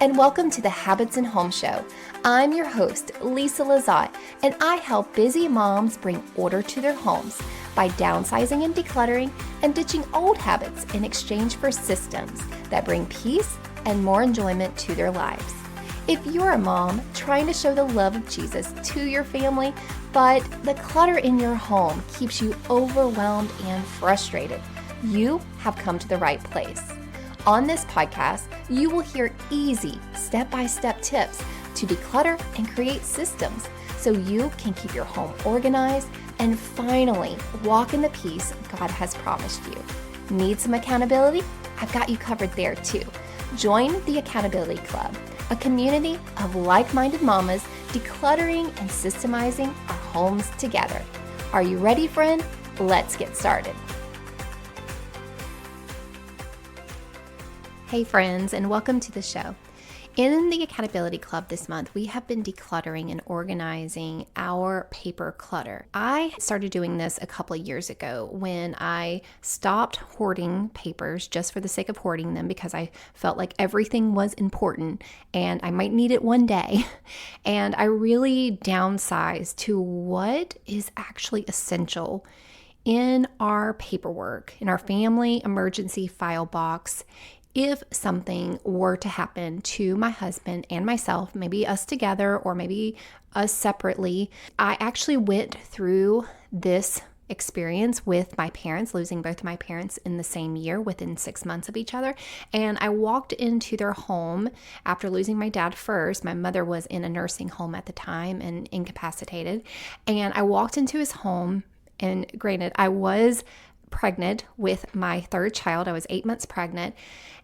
and welcome to the Habits and Home Show. I'm your host, Lisa Lazat, and I help busy moms bring order to their homes by downsizing and decluttering and ditching old habits in exchange for systems that bring peace and more enjoyment to their lives. If you're a mom trying to show the love of Jesus to your family, but the clutter in your home keeps you overwhelmed and frustrated, you have come to the right place. On this podcast, you will hear easy step-by-step tips to declutter and create systems so you can keep your home organized and finally walk in the peace God has promised you. Need some accountability? I've got you covered there too. Join the Accountability Club, a community of like-minded mamas decluttering and systemizing our homes together. Are you ready, friend? Let's get started. Hey friends, and welcome to the show. In the Accountability Club this month, we have been decluttering and organizing our paper clutter. I started doing this a couple of years ago when I stopped hoarding papers just for the sake of hoarding them because I felt like everything was important and I might need it one day. And I really downsized to what is actually essential in our paperwork, in our family emergency file box. If something were to happen to my husband and myself, maybe us together or maybe us separately, I actually went through this experience with my parents, losing both of my parents in the same year within 6 months of each other. And I walked into their home after losing my dad first. My mother was in a nursing home at the time and incapacitated. And I walked into his home, and granted, I was pregnant with my third child. I was 8 months pregnant.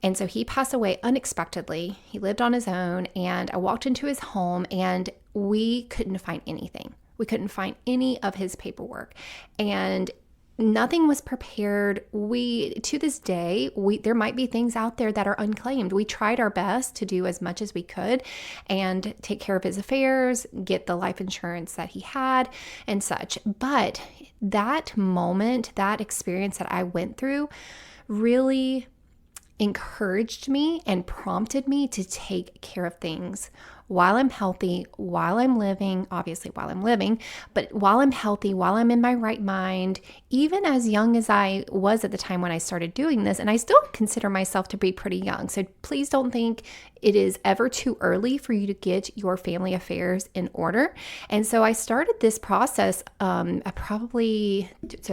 And so he passed away unexpectedly. He lived on his own, and I walked into his home and we couldn't find anything. We couldn't find any of his paperwork, and nothing was prepared. To this day, there might be things out there that are unclaimed. We tried our best to do as much as we could and take care of his affairs, get the life insurance that he had and such. But that moment, that experience that I went through really encouraged me and prompted me to take care of things while I'm healthy, while I'm living, obviously while I'm living, but while I'm healthy, while I'm in my right mind, even as young as I was at the time when I started doing this. And I still consider myself to be pretty young. So please don't think it is ever too early for you to get your family affairs in order. And so I started this process so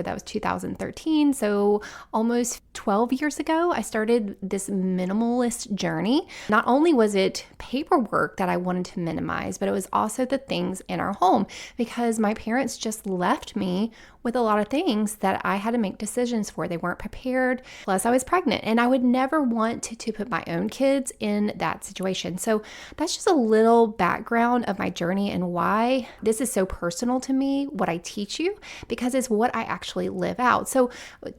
that was 2013. So almost 12 years ago, I started this minimalist journey. Not only was it paperwork that I wanted to minimize, but it was also the things in our home because my parents just left me with a lot of things that I had to make decisions for. They weren't prepared, plus I was pregnant, and I would never want to put my own kids in that situation. So that's just a little background of my journey and why this is so personal to me, what I teach you, because it's what I actually live out. So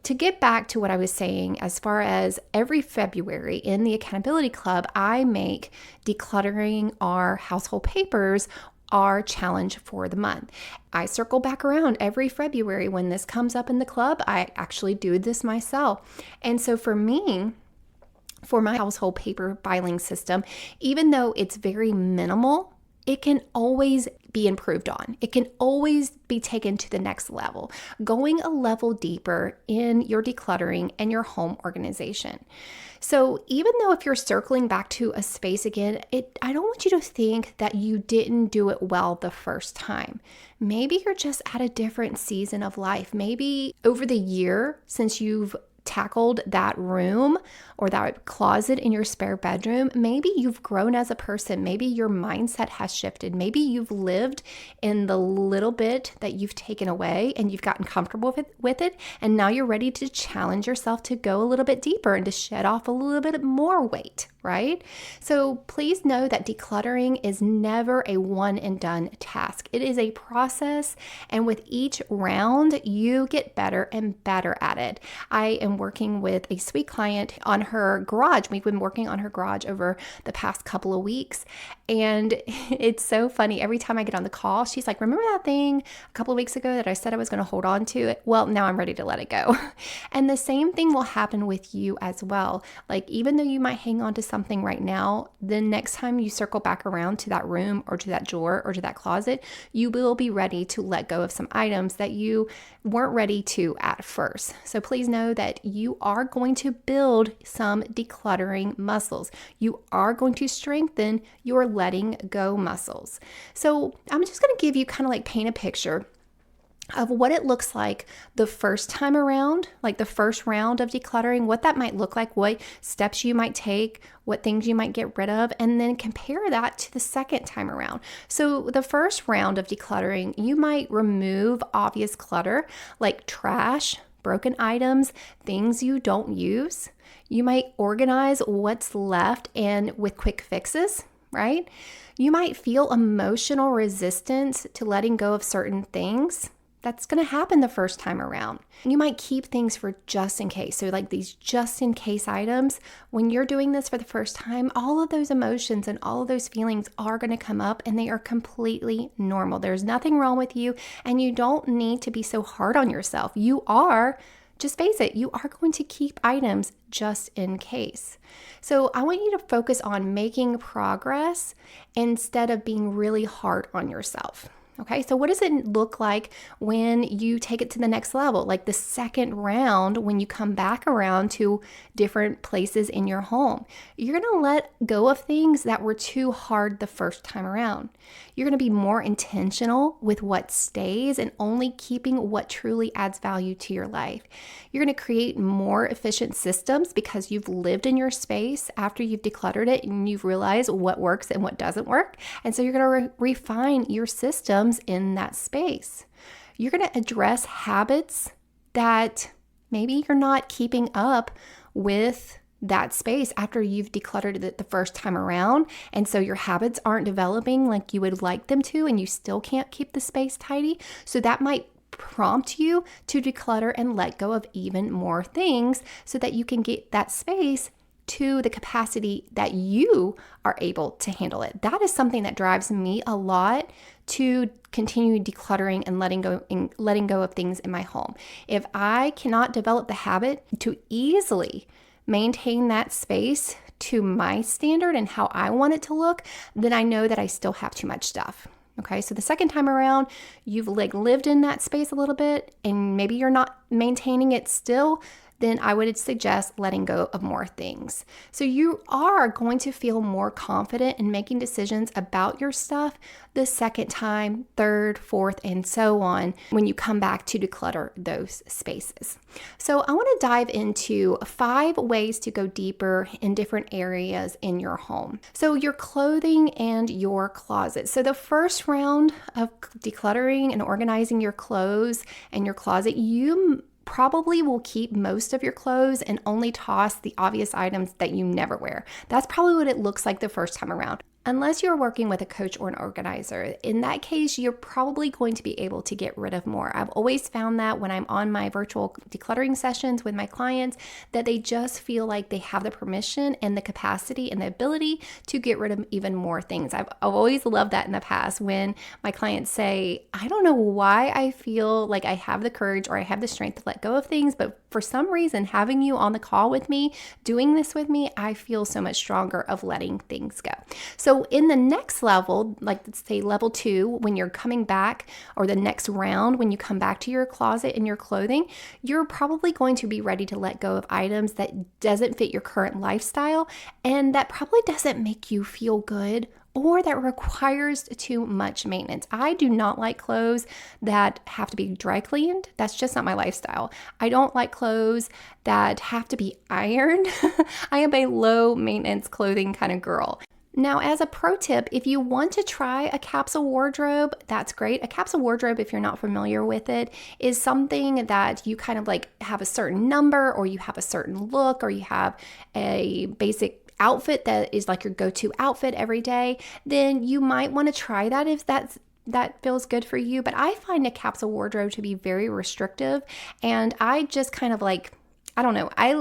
to get back to what I was saying, as far as every February in the Accountability Club, I make decluttering our household papers our challenge for the month. I circle back around every February when this comes up in the club. I actually do this myself. And so for me, for my household paper filing system, even though it's very minimal, it can always be improved on. It can always be taken to the next level, going a level deeper in your decluttering and your home organization. So even though if you're circling back to a space again, I don't want you to think that you didn't do it well the first time. Maybe you're just at a different season of life. Maybe over the year since you've tackled that room or that closet in your spare bedroom, maybe you've grown as a person. Maybe your mindset has shifted. Maybe you've lived in the little bit that you've taken away and you've gotten comfortable with it. And now you're ready to challenge yourself to go a little bit deeper and to shed off a little bit more weight, right? So please know that decluttering is never a one and done task. It is a process. And with each round, you get better and better at it. I am working with a sweet client on her garage. We've been working on her garage over the past couple of weeks. And it's so funny. Every time I get on the call, she's like, remember that thing a couple of weeks ago that I said I was going to hold on to? Well, now I'm ready to let it go. And the same thing will happen with you as well. Like, even though you might hang on to something right now, the next time you circle back around to that room or to that drawer or to that closet, you will be ready to let go of some items that you weren't ready to at first. So please know that you are going to build some decluttering muscles. You are going to strengthen your letting go muscles. So I'm just going to give you kind of like paint a picture of what it looks like the first time around, like the first round of decluttering, what that might look like, what steps you might take, what things you might get rid of, and then compare that to the second time around. So the first round of decluttering, you might remove obvious clutter like trash, broken items, things you don't use. You might organize what's left and with quick fixes, right? You might feel emotional resistance to letting go of certain things. That's going to happen the first time around. You might keep things for just in case. So like these just in case items, when you're doing this for the first time, all of those emotions and all of those feelings are going to come up, and they are completely normal. There's nothing wrong with you, and you don't need to be so hard on yourself. Just face it, you are going to keep items just in case. So I want you to focus on making progress instead of being really hard on yourself. Okay, so what does it look like when you take it to the next level? Like the second round, when you come back around to different places in your home, you're going to let go of things that were too hard the first time around. You're going to be more intentional with what stays and only keeping what truly adds value to your life. You're going to create more efficient systems because you've lived in your space after you've decluttered it and you've realized what works and what doesn't work. And so you're going to refine your system in that space. You're going to address habits that maybe you're not keeping up with that space after you've decluttered it the first time around. And so your habits aren't developing like you would like them to, and you still can't keep the space tidy. So that might prompt you to declutter and let go of even more things so that you can get that space to the capacity that you are able to handle it. That is something that drives me a lot to continue decluttering and letting go of things in my home. If I cannot develop the habit to easily maintain that space to my standard and how I want it to look, then I know that I still have too much stuff. Okay, so the second time around, you've lived in that space a little bit and maybe you're not maintaining it still, then I would suggest letting go of more things. So you are going to feel more confident in making decisions about your stuff the second time, third, fourth, and so on when you come back to declutter those spaces. So I want to dive into 5 ways to go deeper in different areas in your home. So your clothing and your closet. So the first round of decluttering and organizing your clothes and your closet, you probably will keep most of your clothes and only toss the obvious items that you never wear. That's probably what it looks like the first time around. Unless you're working with a coach or an organizer, in that case, you're probably going to be able to get rid of more. I've always found that when I'm on my virtual decluttering sessions with my clients, that they just feel like they have the permission and the capacity and the ability to get rid of even more things. I've always loved that in the past when my clients say, I don't know why I feel like I have the courage or I have the strength to let go of things, but for some reason, having you on the call with me, doing this with me, I feel so much stronger of letting things go. So in the next level, like let's say level 2, when you're coming back, or the next round, when you come back to your closet and your clothing, you're probably going to be ready to let go of items that doesn't fit your current lifestyle and that probably doesn't make you feel good or that requires too much maintenance. I do not like clothes that have to be dry cleaned. That's just not my lifestyle. I don't like clothes that have to be ironed. I am a low maintenance clothing kind of girl. Now, as a pro tip, if you want to try a capsule wardrobe, that's great. A capsule wardrobe, if you're not familiar with it, is something that you kind of like have a certain number, or you have a certain look, or you have a basic outfit that is like your go-to outfit every day. Then you might want to try that if that feels good for you. But I find a capsule wardrobe to be very restrictive, and I just kind of like, I don't know, I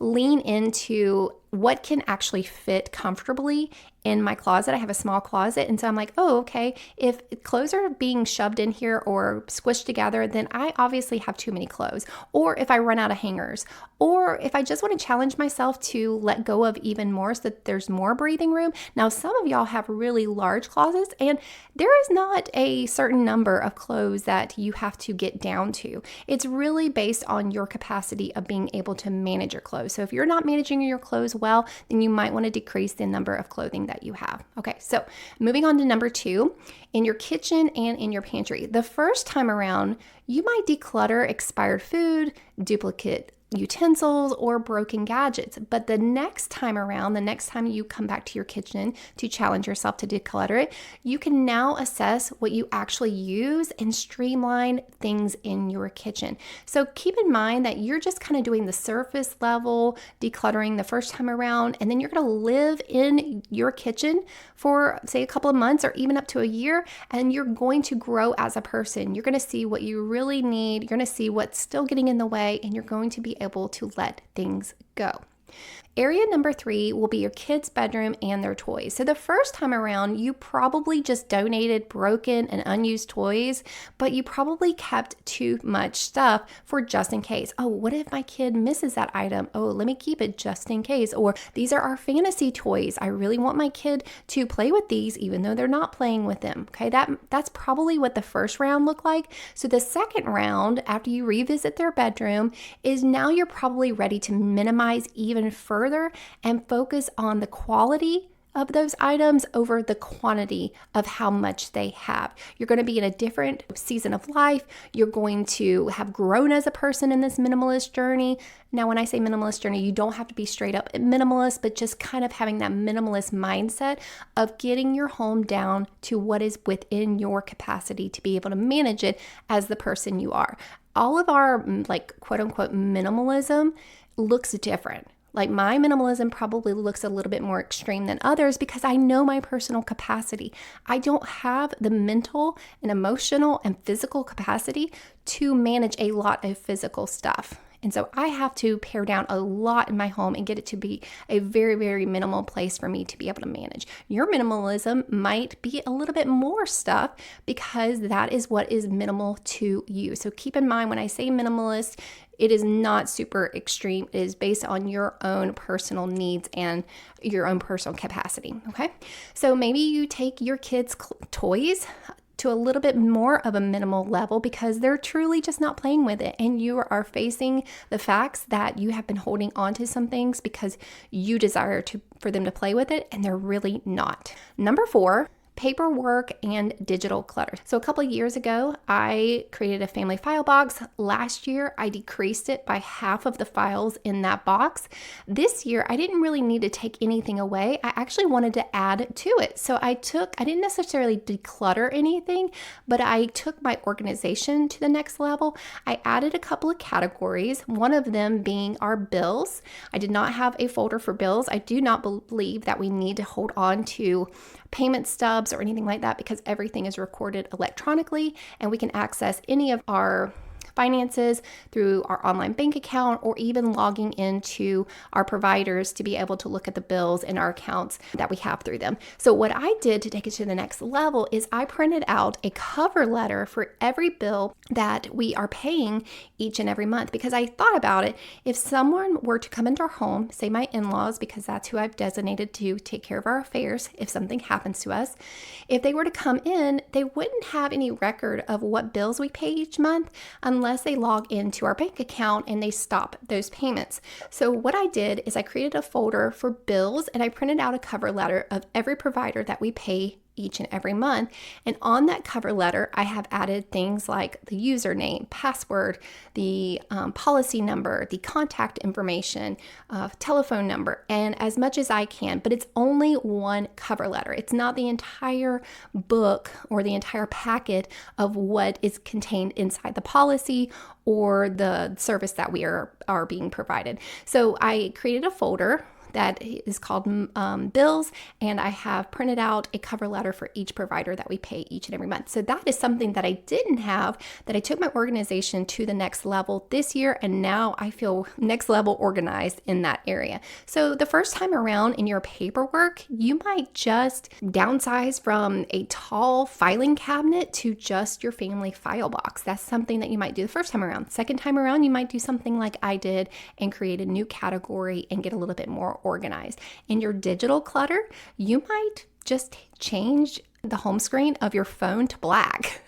lean into what can actually fit comfortably in my closet. I have a small closet, and so I'm like, oh, okay, if clothes are being shoved in here or squished together, then I obviously have too many clothes. Or if I run out of hangers, or if I just want to challenge myself to let go of even more so that there's more breathing room. Now, some of y'all have really large closets, and there is not a certain number of clothes that you have to get down to. It's really based on your capacity of being able to manage your clothes. So if you're not managing your clothes well, then you might want to decrease the number of clothing that you have. Okay, so moving on to number 2, in your kitchen and in your pantry. The first time around, you might declutter expired food, duplicate utensils, or broken gadgets. But the next time around, the next time you come back to your kitchen to challenge yourself to declutter it, you can now assess what you actually use and streamline things in your kitchen. So keep in mind that you're just kind of doing the surface level decluttering the first time around, and then you're going to live in your kitchen for, say, a couple of months or even up to a year, and you're going to grow as a person. You're going to see what you really need. You're going to see what's still getting in the way, and you're going to be able to let things go. Area number 3 will be your kids' bedroom and their toys. So the first time around, you probably just donated broken and unused toys, but you probably kept too much stuff for just in case. Oh, what if my kid misses that item? Oh, let me keep it just in case. Or these are our fantasy toys. I really want my kid to play with these even though they're not playing with them. Okay, that's probably what the first round looked like. So the second round, after you revisit their bedroom, is now you're probably ready to minimize even further and focus on the quality of those items over the quantity of how much they have. You're going to be in a different season of life. You're going to have grown as a person in this minimalist journey. Now, when I say minimalist journey, you don't have to be straight up minimalist, but just kind of having that minimalist mindset of getting your home down to what is within your capacity to be able to manage it as the person you are. All of our like quote unquote minimalism looks different. Like my minimalism probably looks a little bit more extreme than others because I know my personal capacity. I don't have the mental and emotional and physical capacity to manage a lot of physical stuff. And so I have to pare down a lot in my home and get it to be a very, very minimal place for me to be able to manage. Your minimalism might be a little bit more stuff because that is what is minimal to you. So keep in mind when I say minimalist, it is not super extreme. It is based on your own personal needs and your own personal capacity. Okay. So maybe you take your kids' toys to a little bit more of a minimal level because they're truly just not playing with it. And you are facing the facts that you have been holding on to some things because you desire for them to play with it and they're really not. Number 4, paperwork and digital clutter. So a couple of years ago, I created a family file box. Last year, I decreased it by half of the files in that box. This year, I didn't really need to take anything away. I actually wanted to add to it. So I didn't necessarily declutter anything, but I took my organization to the next level. I added a couple of categories, one of them being our bills. I did not have a folder for bills. I do not believe that we need to hold on to payment stubs or anything like that because everything is recorded electronically and we can access any of our finances through our online bank account or even logging into our providers to be able to look at the bills in our accounts that we have through them. So what I did to take it to the next level is I printed out a cover letter for every bill that we are paying each and every month because I thought about it. If someone were to come into our home, say my in-laws, because that's who I've designated to take care of our affairs if something happens to us, if they were to come in, they wouldn't have any record of what bills we pay each month unless they log into our bank account and they stop those payments. So what I did is I created a folder for bills and I printed out a cover letter of every provider that we pay each and every month. And on that cover letter, I have added things like the username, password, the policy number, the contact information, telephone number, and as much as I can. But it's only one cover letter. It's not the entire book or the entire packet of what is contained inside the policy or the service that we are being provided. So I created a folder that is called bills, and I have printed out a cover letter for each provider that we pay each and every month. So that is something that I didn't have, that I took my organization to the next level this year, and now I feel next level organized in that area. So the first time around in your paperwork, you might just downsize from a tall filing cabinet to just your family file box. That's something that you might do the first time around. Second time around, you might do something like I did and create a new category and get a little bit more organized. In your digital clutter, you might just change the home screen of your phone to black.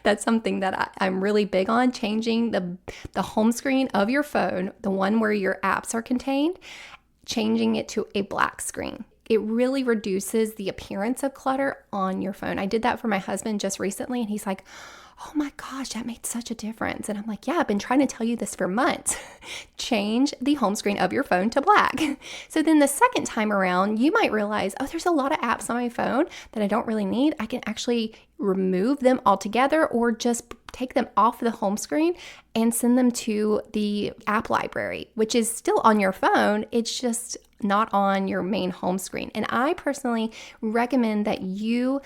That's something that I'm really big on, changing the home screen of your phone, the one where your apps are contained, changing it to a black screen. It really reduces the appearance of clutter on your phone. I did that for my husband just recently, and he's like, oh my gosh, that made such a difference. And I'm like, yeah, I've been trying to tell you this for months. Change the home screen of your phone to black. So then the second time around, you might realize, oh, there's a lot of apps on my phone that I don't really need. I can actually remove them altogether or just take them off the home screen and send them to the app library, which is still on your phone. It's just not on your main home screen. And I personally recommend that you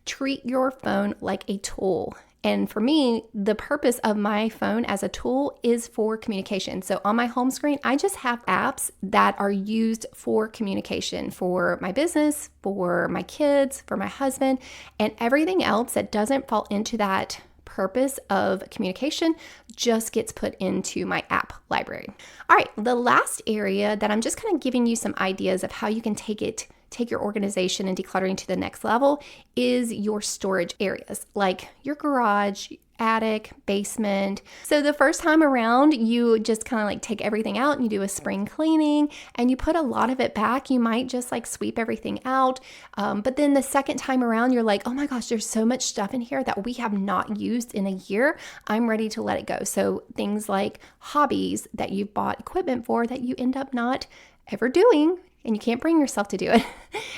treat your phone like a tool. And for me, the purpose of my phone as a tool is for communication. So on my home screen, I just have apps that are used for communication for my business, for my kids, for my husband, and everything else that doesn't fall into that purpose of communication just gets put into my app library. All right, the last area that I'm just kind of giving you some ideas of how you can take your organization and decluttering to the next level is your storage areas, like your garage, attic, basement. So the first time around, you just kind of like take everything out and you do a spring cleaning and you put a lot of it back. You might just like sweep everything out. But then the second time around, you're like, oh my gosh, there's so much stuff in here that we have not used in a year. I'm ready to let it go. So things like hobbies that you've bought equipment for that you end up not ever doing, and you can't bring yourself to do it.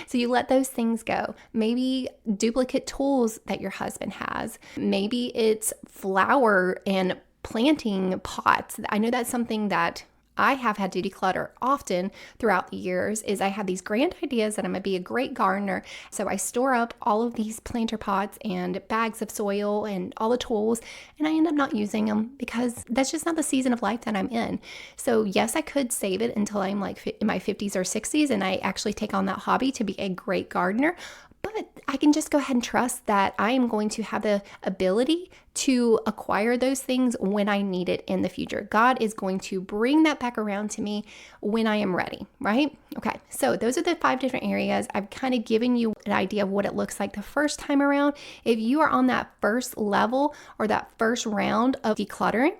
So you let those things go. Maybe duplicate tools that your husband has. Maybe it's flower and planting pots. I know that's something that I have had to declutter often throughout the years. Is I have these grand ideas that I'm going to be a great gardener. So I store up all of these planter pots and bags of soil and all the tools, and I end up not using them because that's just not the season of life that I'm in. So yes, I could save it until I'm like in my 50s or 60s and I actually take on that hobby to be a great gardener. But I can just go ahead and trust that I am going to have the ability to acquire those things when I need it in the future. God is going to bring that back around to me when I am ready, right? Okay, so those are the 5 different areas. I've kind of given you an idea of what it looks like the first time around. If you are on that first level or that first round of decluttering,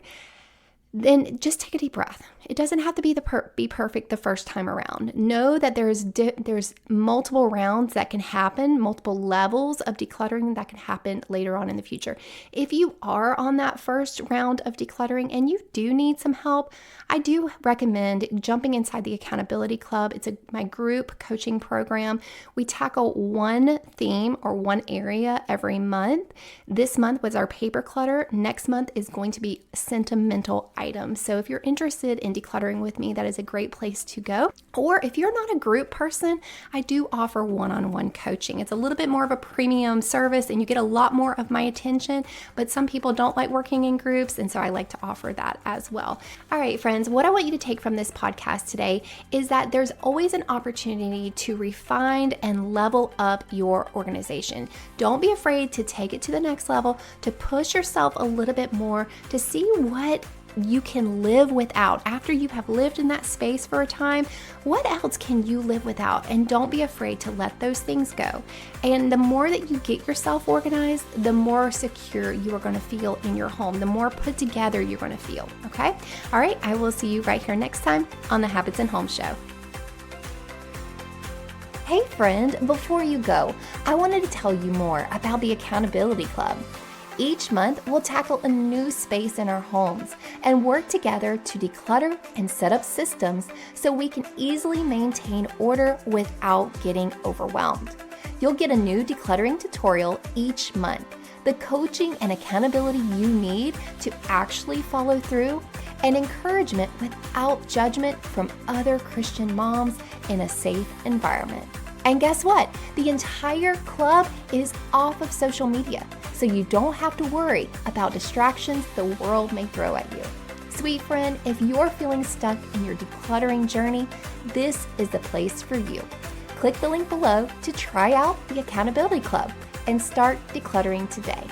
then just take a deep breath. It doesn't have to be be perfect the first time around. Know that there's multiple rounds that can happen, multiple levels of decluttering that can happen later on in the future. If you are on that first round of decluttering and you do need some help, I do recommend jumping inside the Accountability Club. It's my group coaching program. We tackle one theme or one area every month. This month was our paper clutter. Next month is going to be sentimental items. So if you're interested in decluttering with me, that is a great place to go. Or if you're not a group person, I do offer one-on-one coaching. It's a little bit more of a premium service and you get a lot more of my attention, but some people don't like working in groups, and so I like to offer that as well. All right, friends, what I want you to take from this podcast today is that there's always an opportunity to refine and level up your organization. Don't be afraid to take it to the next level, to push yourself a little bit more, to see what you can live without. After you have lived in that space for a time, what else can you live without? And don't be afraid to let those things go. And the more that you get yourself organized, the more secure you are going to feel in your home, the more put together you're going to feel. Okay? All right, I will see you right here next time on the Habits and Home Show. Hey friend, before you go, I wanted to tell you more about the Accountability Club. Each month, we'll tackle a new space in our homes and work together to declutter and set up systems so we can easily maintain order without getting overwhelmed. You'll get a new decluttering tutorial each month, the coaching and accountability you need to actually follow through, and encouragement without judgment from other Christian moms in a safe environment. And guess what? The entire club is off of social media, so you don't have to worry about distractions the world may throw at you. Sweet friend, if you're feeling stuck in your decluttering journey, this is the place for you. Click the link below to try out the Accountability Club and start decluttering today.